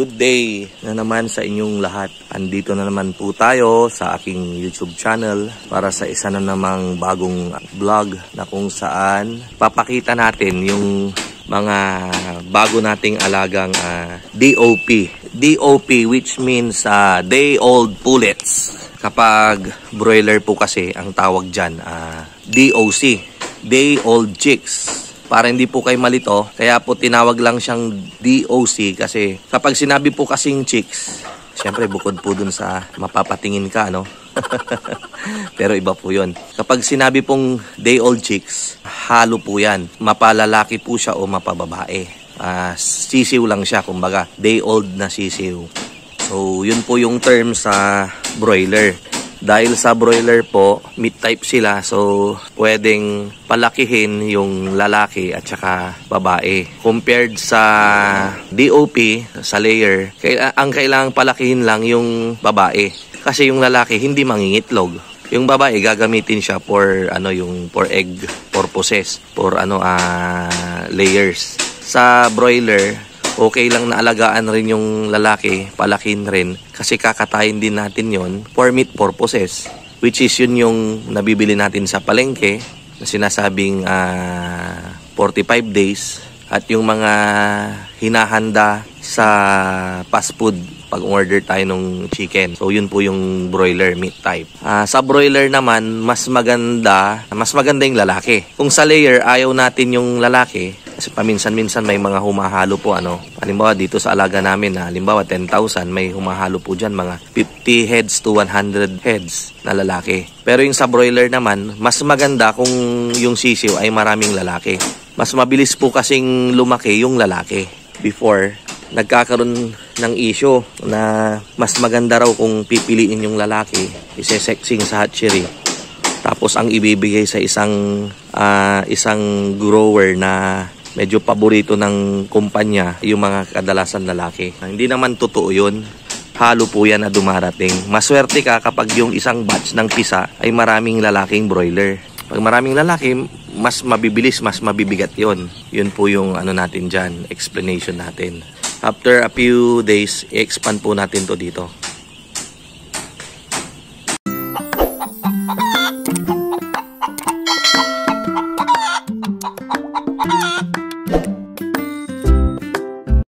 Good day na naman sa inyong lahat. Andito na naman po tayo sa aking YouTube channel para sa isa na namang bagong vlog na kung saan papakita natin yung mga bago nating alagang DOP. DOP which means day-old pullets. Kapag broiler po kasi ang tawag dyan, DOC, day-old chicks. Para hindi po kayo malito, kaya po tinawag lang siyang DOC kasi kapag sinabi po kasing chicks, syempre bukod po dun sa mapapatingin ka, no? Pero iba po yun. Kapag sinabi pong day-old chicks, halo po yan. Mapalalaki po siya o mapababae. Sisiw lang siya, kumbaga. Day-old na sisiw. So, yun po yung term sa broiler. Dahil sa broiler po, meat type sila, so pwedeng palakihin yung lalaki at saka babae. Compared sa DOP, sa layer, ang kailangang palakihin lang yung babae. Kasi yung lalaki hindi mangingitlog. Yung babae gagamitin siya for for egg purposes, for layers. Sa broiler, okay lang na alagaan rin yung lalaki, palakin rin. Kasi kakatayin din natin yon for meat purposes. Which is yun yung nabibili natin sa palengke na sinasabing 45 days. At yung mga hinahanda sa fast food pag order tayo ng chicken. So yun po yung broiler meat type. Sa broiler naman, mas maganda yung lalaki. Kung sa layer, ayaw natin yung lalaki. Kasi paminsan-minsan may mga humahalo po halimbawa dito sa alaga namin halimbawa 10,000 may humahalo po dyan mga 50 heads to 100 heads na lalaki. Pero yung sa broiler naman mas maganda kung yung sisiw ay maraming lalaki. Mas mabilis po kasing lumaki yung lalaki. Before nagkakaroon ng issue na mas maganda raw kung pipiliin yung lalaki isesexing sa hatchery. Tapos ang ibibigay sa isang grower na medyo paborito ng kumpanya, yung mga kadalasan lalaki. Hindi naman totoo yun. Halo po yan na dumarating. Maswerte ka kapag yung isang batch ng pisa ay maraming lalaking broiler. Pag maraming lalaki, mas mabibilis, mas mabibigat yon. Yun po yung natin dyan, explanation natin. After a few days, i-expand po natin to dito.